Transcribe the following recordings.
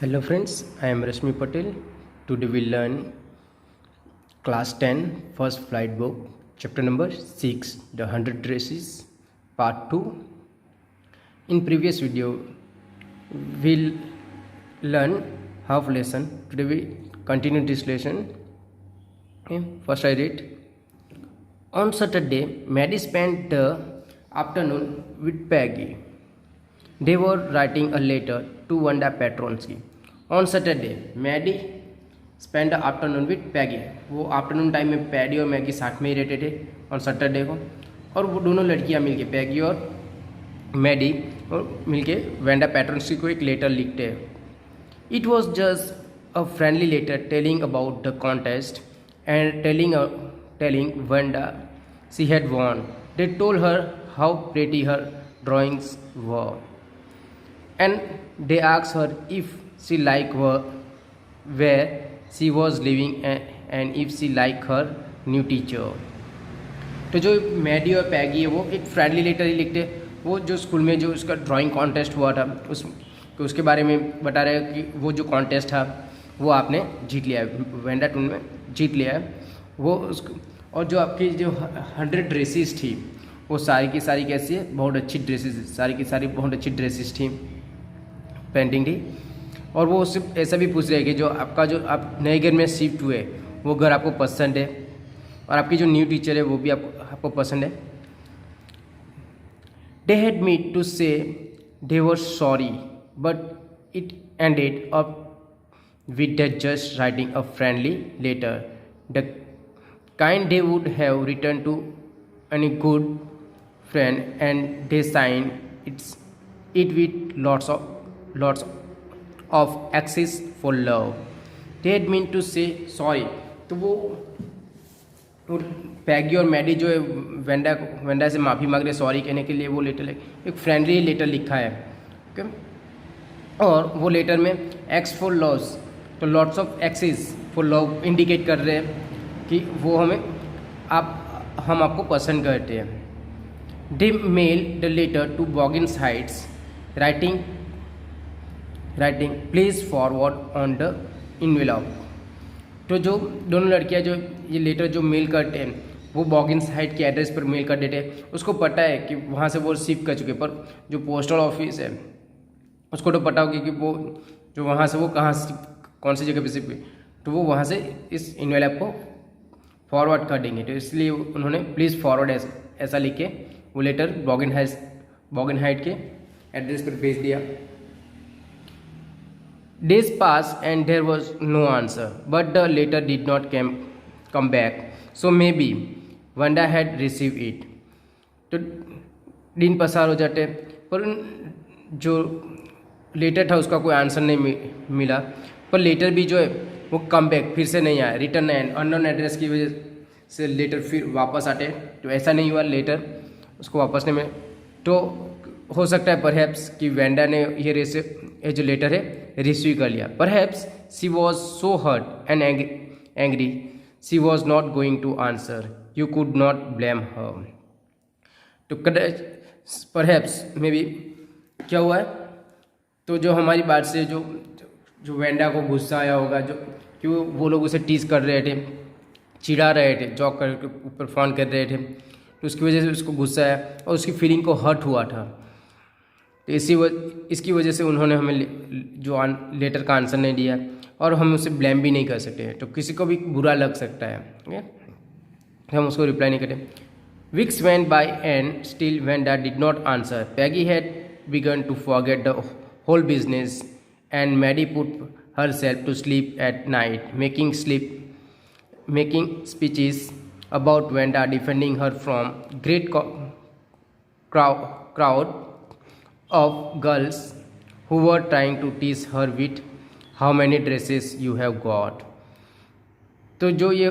Hello friends, I am Rashmi Patel. Today we learn class 10 first flight book chapter number 6 the 100 races part 2. In previous video we'll learn half lesson. Today we continue this lesson. Okay, first I read. On Saturday, Maddie spent the afternoon with Peggy. They were writing a letter to Wanda Petronsky. On Saturday, Maddie spent the afternoon with Peggy. वो afternoon time में paddy और Maggi साथ में ही रहते थे on Saturday को, और वो दोनों लड़कियां मिलके पैगी और मैडी और मिलके वेंडा पैट्रॉन्स्की को एक लेटर लिखते हैं. It was just a friendly letter telling about the contest and telling Wanda she had won. They told her how pretty her drawings were. And they asked her if she liked where she was living and if she liked her new teacher. तो जो Maddie और पैगी है वो एक friendly letter ही लिखते. वो जो school में जो उसका ड्राइंग कॉन्टेस्ट हुआ था उसके बारे में बता रहे हैं कि वो जो कॉन्टेस्ट था वो आपने जीत लिया है, वेंडा टून में जीत लिया है वो उसको. और जो आपकी जो 100 ड्रेसेस थी वो सारी की सारी कैसी है, बहुत अच्छी ड्रेसेस, सारी की सारी बहुत अच्छी ड्रेसेस थी, पेंटिंग थी. और वो उससे ऐसा भी पूछ रहे हैं कि जो आपका जो आप नए घर में शिफ्ट हुए वो घर आपको पसंद है और आपकी जो न्यू टीचर है वो भी आपको पसंद है. They had meant to say they were sorry but it ended up with that just writing a friendly letter the kind they would have written to any good friend and they sign it with lots of access for love. They had meant to say sorry. तो वो पैगी और Maddie जो है Wanda से माफ़ी मांग रहे sorry कहने के लिए वो लेटर एक फ्रेंडली लेटर लिखा है. ओके, और वो लेटर में एक्स फॉर लॉस, तो lots of X's for love indicate कर रहे हैं कि वो हम आपको पसंद करते हैं. They mailed the letter to Boggins Heights, writing please forward on the envelope. तो जो दोनों लड़कियां जो ये लेटर जो मेल करते हैं वो बॉगिन्स हाइट के एड्रेस पर मेल कर देते हैं. उसको पता है कि वहाँ से वो रिसीव कर चुके, पर जो पोस्टल ऑफिस है उसको तो पता होगी कि वो जो वहाँ से वो कौन सी जगह पे रिसीव, तो वो वहाँ से इस इन्वेलप को फॉरवर्ड कर देंगे. तो इसलिए उन्होंने प्लीज़ फॉरवर्ड ऐसा लिख के वो लेटर बॉगिन हाइट के एड्रेस पर भेज दिया. Days pass and there was no answer but the letter did not come back, so maybe Wanda had receive it. तो दिन पसार हो जाते पर जो लेटर था उसका कोई आंसर नहीं मिला, पर लेटर भी जो है वो कम बैक फिर से नहीं आया, रिटर्न एंड अननोन एड्रेस की वजह से लेटर फिर वापस आते. तो ऐसा नहीं हुआ लेटर उसको वापस नहीं मिला. तो हो सकता है परहैप्स कि वेंडा ने ये जो लेटर है रिसीव कर लिया. Perhaps she was so hurt and angry she was not going to answer, you could not blame her. तो परहैप्स मे बी क्या हुआ है, तो जो हमारी बात से जो वेंडा को गुस्सा आया होगा, जो कि वो लोग उसे टीज कर रहे थे, चिढ़ा रहे थे, जॉक कर ऊपर फोन कर रहे थे, तो उसकी वजह से उसको गुस्सा आया और उसकी फीलिंग को हर्ट हुआ था. तो इसकी वजह से उन्होंने हमें जो लेटर का आंसर नहीं दिया और हम उसे ब्लेम भी नहीं कर सकते. तो किसी को भी बुरा लग सकता है, ओके, हम उसको रिप्लाई नहीं करते. Weeks went by and still Wanda did not answer. Peggy had begun to forget the whole business and Maddie put herself to sleep at night, making speeches about Wanda, defending her from great crowd of girls who were trying to tease her with how many dresses you have got. तो जो ये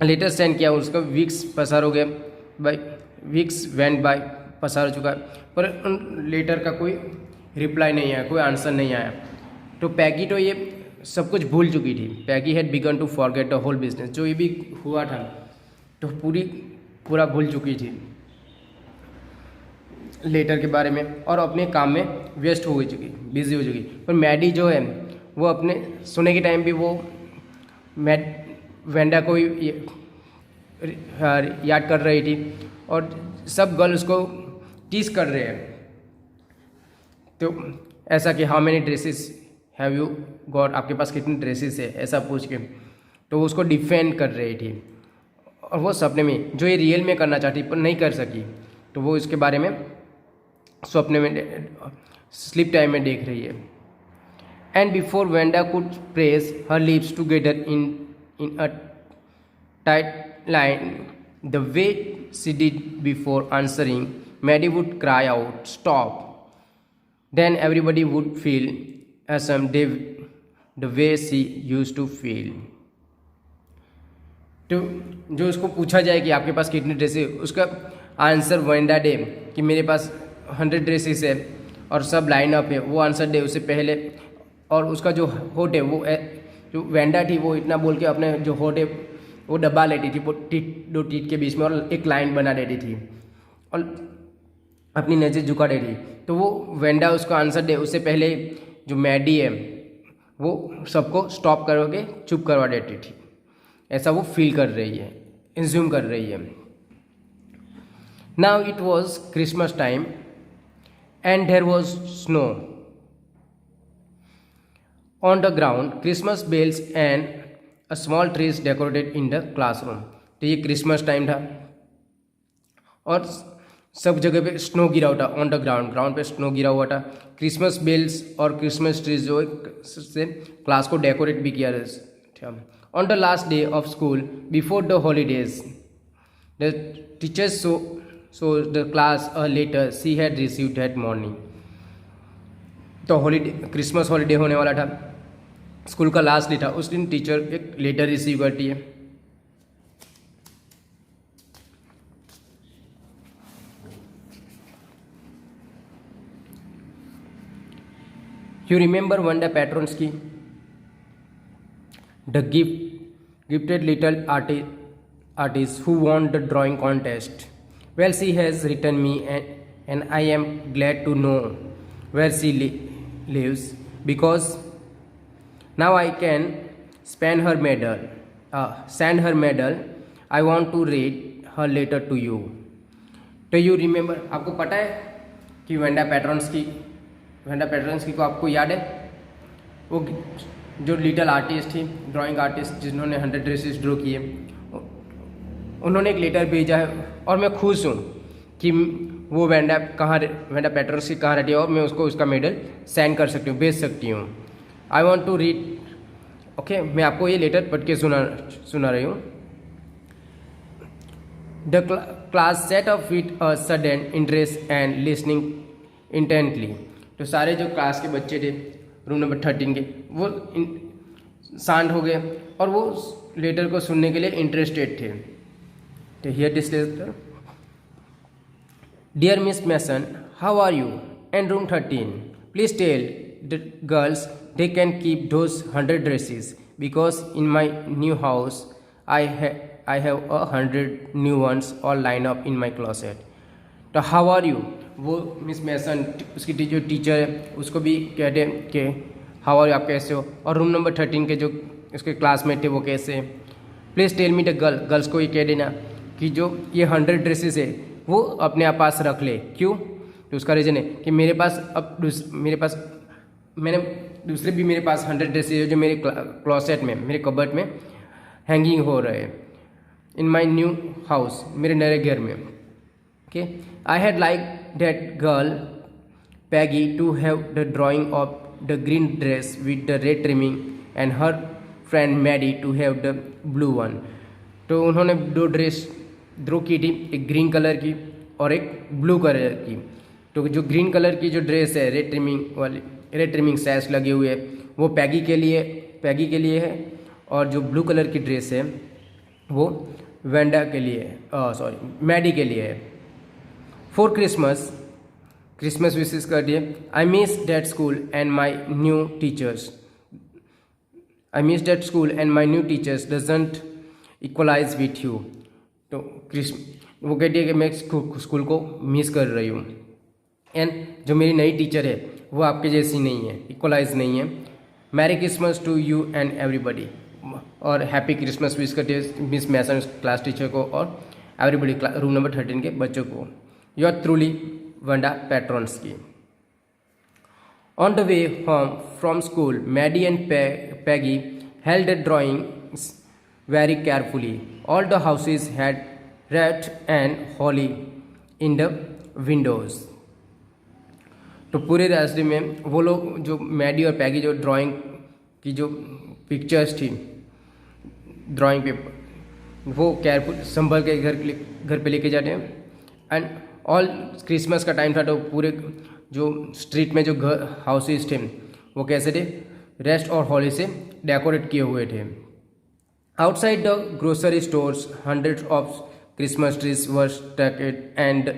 letter send किया उसका weeks पसार हो गया, weeks went bye पसार हो चुका है, पर उन लेटर का कोई रिप्लाई नहीं आया, कोई आंसर नहीं आया. तो पैगी तो ये सब कुछ भूल चुकी थी. Peggy had begun to forget the whole business, जो ये भी हुआ था तो पूरा भूल चुकी थी. लेटर के बारे में और अपने काम में व्यस्त हो चुकी, बिजी हो चुकी। पर मैडी जो है वो अपने सोने के टाइम भी वो वेंडा को याद कर रही थी और सब गर्ल उसको टीज कर रहे हैं। तो ऐसा कि how many dresses have you got, आपके पास कितनी ड्रेसेस है, ऐसा पूछ के तो वो उसको डिफेंड कर रही थी। और वो सपने में जो ये रियल में करना चाहती पर नहीं कर सकी, तो वो इसके बारे में सपने में स्लीप टाइम में देख रही है। And before Wanda could press her lips together in a tight line the way she did before answering, Maddie would cry out stop, then everybody would feel ashamed the way she used to feel। तो जो उसको पूछा जाए कि आपके पास कितनी dresses, उसका answer Wanda दे कि मेरे पास 100 ड्रेसेस है और सब लाइन अप है, वो आंसर दे उससे पहले। और उसका जो होट है वो जो वेंडा थी वो इतना बोल के अपने जो होट है वो दबा लेती थी, वो दो टीट के बीच में और एक लाइन बना देती थी और अपनी नज़र झुका देती। तो वो वेंडा उसको आंसर दे उससे पहले जो मैडी है वो सबको स्टॉप करके चुप करवा देती थी, ऐसा वो फील कर रही है, इंज्यूम कर रही है। Now it was Christmas time and there was snow on the ground, Christmas bells and a small trees decorated in the classroom. तो ये क्रिसमस टाइम था और सब जगह पे स्नो गिरा हुआ था, ऑन द ग्राउंड पे स्नो गिरा हुआ था। क्रिसमस बेल्स और क्रिसमस ट्रीज जो से क्लास को डेकोरेट भी किया था। On the last day of school before the holidays the teachers showed the class a letter she had received that morning. तो हॉलीडे क्रिसमस हॉलीडे होने वाला था, स्कूल का लास्ट डे था, उस दिन टीचर एक लेटर रिसीव करती है। You remember Wanda Petronsky, the gifted little artist who won the drawing contest? Well, she has written me and I am glad to know where she lives because now I can send her medal. I want to read her letter to you. Do you remember? आपको पता है कि Wanda Petronski को आपको याद है? वो जो लिटिल आर्टिस्ट थी, ड्राइंग आर्टिस्ट जिन्होंने 100 ड्रेसेस ड्रॉ किए, उन्होंने एक लेटर भेजा है और मैं खुश हूँ कि वो वेंडा पेट्रोन्स्की कहाँ रहती है और मैं उसको उसका मेडल सेंड कर सकती हूँ, भेज सकती हूँ। I want to read, okay, मैं आपको ये लेटर पढ़ के सुना रही हूँ। The class set off with a sudden interest and listening intently. तो सारे जो क्लास के बच्चे थे रूम नंबर 13 के वो शांत हो गए और वो लेटर को सुनने के लिए इंटरेस्टेड थे। तो hear this letter, dear Miss Mason, how are you? And room 13, please tell the girls they can keep those 100 dresses because in my new house I have 100 new ones all lined up in my closet. तो how are you, वो miss मैसन उसकी जो teacher है उसको भी कहते हैं कि how are you, आप कैसे हो? और रूम नंबर 13 के जो उसके क्लासमेट थे वो कैसे हैं? Please tell me the girls को ये कह देना कि जो ये 100 ड्रेसेस है वो अपने आप पास रख ले। क्यों? तो उसका रीज़न है कि मेरे पास दूसरे भी मेरे पास 100 ड्रेसेस है जो मेरे क्लोसेट में, मेरे कबर्ड में हैंगिंग हो रहे हैं इन माई न्यू हाउस, मेरे नए घर में। Okay, I had like that girl Peggy to have the drawing of the green dress with the red trimming and her friend Maddie to have the blue one. तो उन्होंने 2 dress draw की थी, एक green colour की और एक blue colour की। तो जो ग्रीन कलर की जो ड्रेस है रेड ट्रिमिंग सैश लगे हुए वो पैगी के लिए है और जो ब्लू कलर की ड्रेस है वो वेंडा के लिए है, मैडी के लिए है। फॉर क्रिसमस विशेस कर दिए। I miss that school and my new teachers doesn't equalise with you. तो वो कहती है कि मैं स्कूल को मिस कर रही हूँ। एंड जो मेरी नई टीचर है वो आपके जैसी नहीं है, इक्वलाइज नहीं है। Merry Christmas to you and everybody, और हैप्पी क्रिसमस विश करती है मिस मैसन क्लास टीचर को और एवरीबडी रूम नंबर 13 के बच्चों को। You are truly Wanda Petronski. On the way home from school, Maddie and Peggy held the drawings very carefully. All the houses had red and holly in the windows. तो पूरे रास्ते में वो लोग जो मैडी और पैगी जो ड्राइंग की जो पिक्चर्स थी ड्राइंग पेपर वो केयरफुल संभल के घर पे लेके जाते हैं। एंड ऑल क्रिसमस का टाइम था तो पूरे जो स्ट्रीट में जो घर हाउसेस थे वो कैसे थे, रेस्ट और हॉली से डेकोरेट किए हुए थे। Outside the grocery stores hundreds of Christmas trees were स्टक्ड and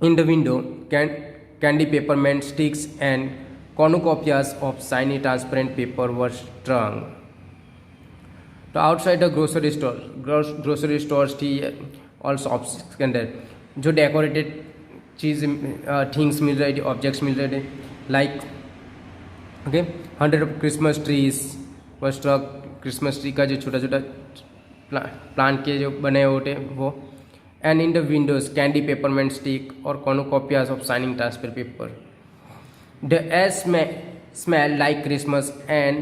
in the window candy peppermint sticks and cornucopias of shiny transparent paper were strung. तो आउटसाइड द ग्रोसरी स्टोर्स थी और शॉप्स के अंदर जो डेकोरेटेड चीज़ things मिल रही थी, objects मिल रहे थे, like okay 100 of Christmas trees were struck. Christmas tree का जो छोटा छोटा प्लांट के जो बने हुए थे वो। And in the Windows candy peppermint stick और cornucopias of shining transparent paper. The air smelled like Christmas and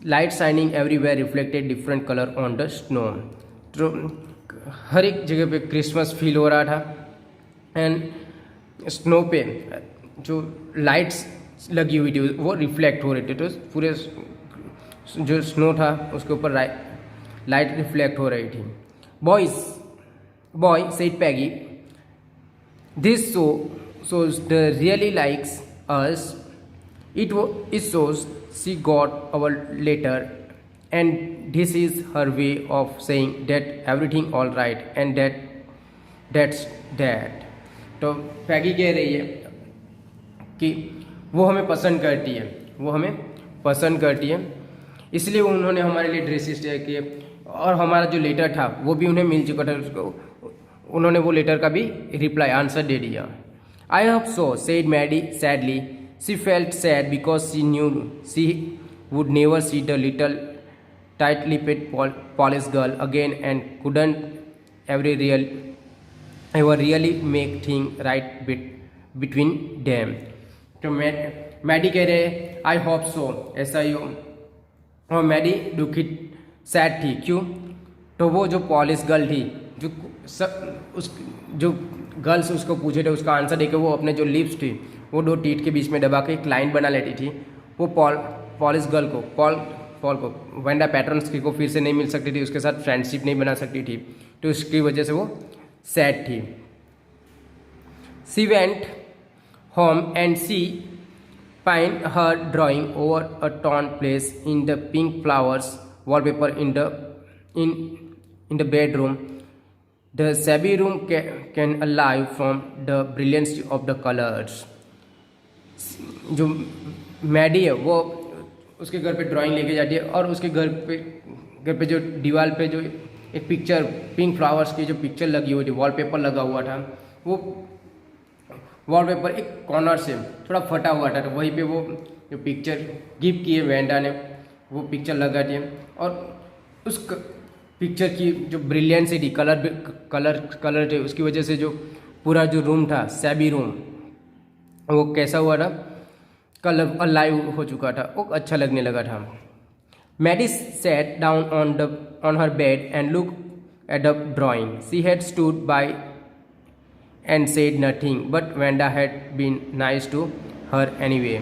light shining everywhere reflected different color on the snow. तो हर एक जगह पे क्रिसमस फील हो रहा था एंड स्नो पे जो लाइट्स लगी हुई थी वो रिफ्लेक्ट हो रही थी। तो पूरे जो स्नो था उसके ऊपर लाइट रिफ्लेक्ट हो रही थी। Boy said Peggy, this shows the really likes us. It shows she got our letter and this is her way of saying that everything all right and that's that. तो पैगी कह रही है कि वो हमें पसंद करती है, इसलिए उन्होंने हमारे लिए ड्रेसेस तैयार किए और हमारा जो लेटर था वो भी उन्हें मिल चुका था। उसको उन्होंने वो लेटर का भी रिप्लाई आंसर दे दिया। I hope so, said Maddie sadly. She felt sad because she knew she would never see the little tight-lipped Polish girl again and couldn't ever really make things right between them. तो Maddie कह रहे I hope so, ऐसा ही हो। और Maddie दुखी sad थी, क्यों? तो वो जो पॉलिश गर्ल थी जो गर्ल्स उसको पूछे थे उसका आंसर देके वो अपने जो लिप्स थी वो दो टीथ के बीच में दबा के एक लाइन बना लेती थी। वो पॉलिश गर्ल को पॉल को वेंडा पेट्रोन्स्की को फिर से नहीं मिल सकती थी, उसके साथ फ्रेंडशिप नहीं बना सकती थी, तो उसकी वजह से वो सैड थी। She went home and she painted her drawing over a torn place in the pink flowers wallpaper in the bedroom. The shabby room can alive from the brilliance of the colors. जो Maddie है वो उसके घर पे drawing लेके जाती है और उसके घर पे जो दीवार पे जो एक पिक्चर पिंक फ्लावर्स की जो पिक्चर लगी हुई थी, वॉलपेपर लगा हुआ था, वो वॉलपेपर एक कॉर्नर से थोड़ा फटा हुआ था, तो वहीं पे वो जो पिक्चर गिफ्ट की है वेंडा ने वो पिक्चर लगा दी और उस पिक्चर की जो ब्रिलियंस थी, कलर थे, उसकी वजह से जो पूरा जो रूम था सैबी रूम वो कैसा हुआ था, कलर अलाइव हो चुका था, वो अच्छा लगने लगा था। Maddie sat down on her bed and look at the drawing. She had stood by and said nothing, but Wanda had been nice to her anyway.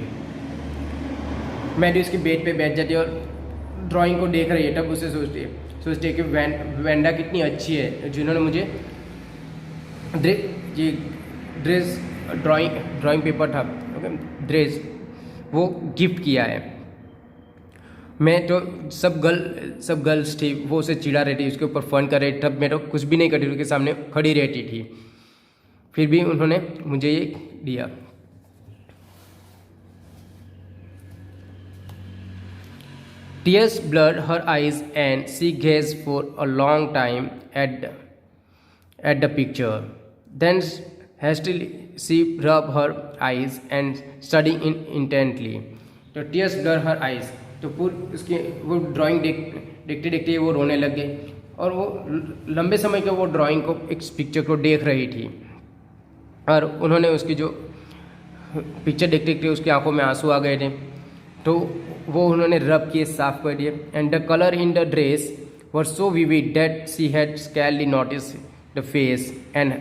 Maddie उसके बेड पे बैठ जाती है और ड्राइंग को देख रही है, तब उसे सोचती है कि वेंडा कितनी अच्छी है जिन्होंने मुझे ये ड्रेस ड्राइंग पेपर था ओके ड्रेस वो गिफ्ट किया है। मैं तो सब गर्ल्स थी वो उसे चिढ़ा रही थी, उसके ऊपर फन कर रही थी, तब मैं तो कुछ भी नहीं करती, उसके सामने खड़ी रहती थी, फिर भी उन्होंने मुझे ये दिया। Tears blurred her eyes and she gazed for a long time at the picture. Then Hastily she rubbed her eyes and studying intently. तो tears blur her eyes. तो पूरी उसकी वो ड्राइंग देखते देखते वो रोने लग गई और वो लंबे समय के वो ड्राइंग को एक पिक्चर को देख रही थी और उन्होंने उसकी जो पिक्चर देखते देखते उसकी आंखों में आंसू आ गए थे तो वो उन्होंने रब किए, साफ कर दिए. And the colour in the dress were so vivid that she had scarcely notice the face and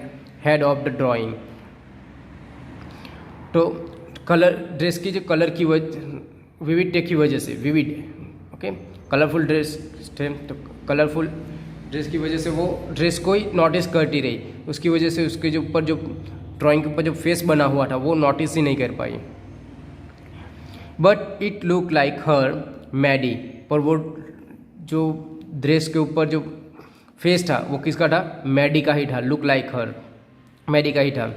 head of the drawing. तो कलर ड्रेस की जो कलर की विविडता की वजह से, विविड ओके कलरफुल ड्रेस थे तो कलरफुल ड्रेस की वजह से वो ड्रेस को ही नोटिस करती रही. उसकी वजह से उसके जो ऊपर जो ड्राइंग के ऊपर जो फेस बना हुआ था वो नोटिस ही नहीं कर पाई. But it look like her Maddie. पर वो जो ड्रेस के ऊपर जो फेस था वो किसका था? मैडी का ही था. लुक लाइक हर, मैडी का ही था.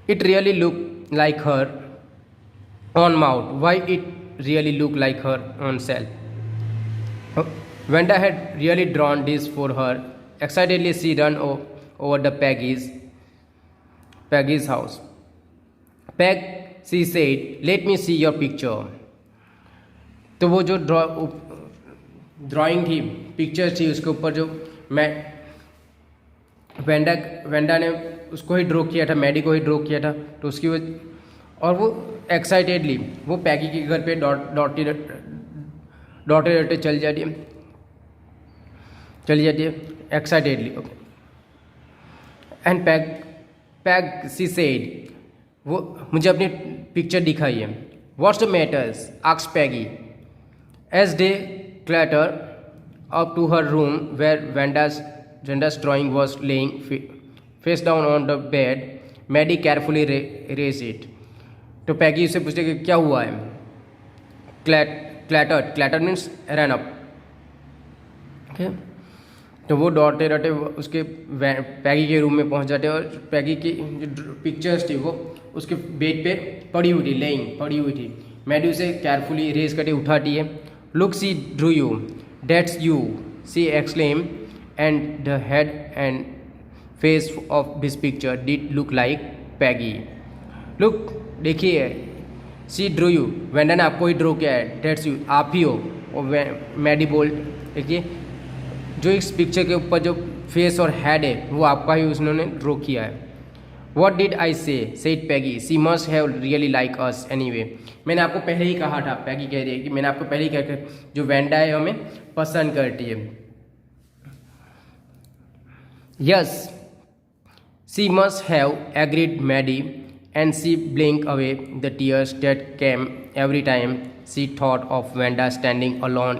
It really look like her on mouth. Why it really look like her on self. Wanda had really drawn this for her. Excitedly she ran over the Peggy's house. Peg, she said, let me see your picture. तो वो जो drawing थी, picture थी, उसके ऊपर जो Wanda ने उसको ही ड्रॉ किया था, मैडी को ही ड्रॉ किया था. तो उसकी और वो एक्साइटेडली वो पैगी के घर पे डॉटे चली जाती है excitedly. Okay. And Peggy said, वो मुझे अपनी पिक्चर दिखाई है. What's the matters? Asked Peggy as they clatter up to her room where Wanda's drawing was lying face down on the bed. Maddie carefully raise it. तो Peggy उससे पूछते कि क्या हुआ है. Clatter means run up. Okay. तो वो दौड़ते दौड़ते उसके पैगी के रूम में पहुंच जाते और पैगी की जो पिक्चर्स थी वो उसके बेड पे पड़ी हुई थी. मैडी उसे केयरफुली रेज करके उठाती है. Look she drew you, that's you, she exclaim, and the head and face of this picture did look like Peggy. Look, देखिए, सी ड्रू यू, वेंडा ने आपको ही ड्रॉ किया है. दैट्स यू, आप ही हो. और मैडी बोल, देखिए जो इस पिक्चर के ऊपर जो फेस और हेड है वो आपका ही उन्होंने ड्रॉ किया है. What did I say? said Peggy. She must have really liked us anyway. मैंने आपको पहले ही कहा था, पैगी कह रही है कि मैंने आपको पहले ही कहा जो वेंडा है हमें पसंद करती है. Yes, she must have agreed Maddie, and she blinked away the tears that came every time she thought of Wanda standing alone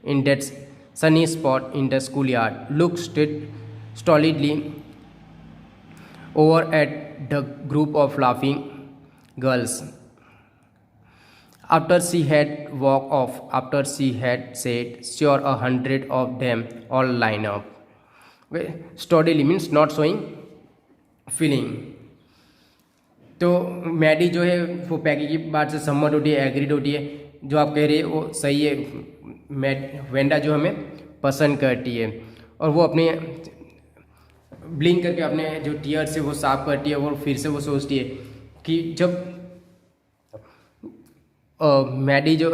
in that sunny spot in the schoolyard, looked stolidly over at the group of laughing girls. After she had walked off, after she had said, sure, 100 of them all line up. Stolidly means not showing feeling. तो Maddie जो है वो पैगी की बात से सहमत होती है, एग्रीड होती है. जो आप कह रही है वो सही है. वेंडा जो हमें पसंद करती है और वो अपने ब्लिंक करके अपने जो टीयर से वो साफ करती है. वो फिर से वो सोचती है कि जब मैडी जो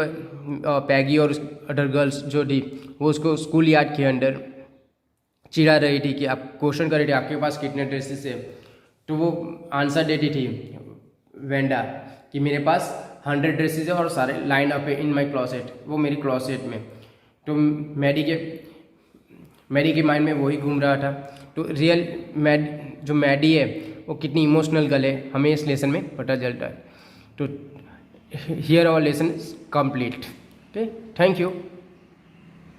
पैगी और अदर गर्ल्स जो थी वो उसको स्कूल यार्ड के अंदर चिढ़ा रही थी कि आप क्वेश्चन कर रही थी आपके पास कितने ड्रेसेस है. तो वो आंसर देती थी वेंडा कि मेरे पास 100 ड्रेसेस है और सारे लाइन अप है इन माई क्लॉसेट, वो मेरी क्लॉसेट में. तो मैडी के माइंड में वही घूम रहा था. तो रियल जो मैडी है वो कितनी इमोशनल गर्ल है हमें इस लेसन में पता चलता है. तो here our lesson is complete. Okay, thank you.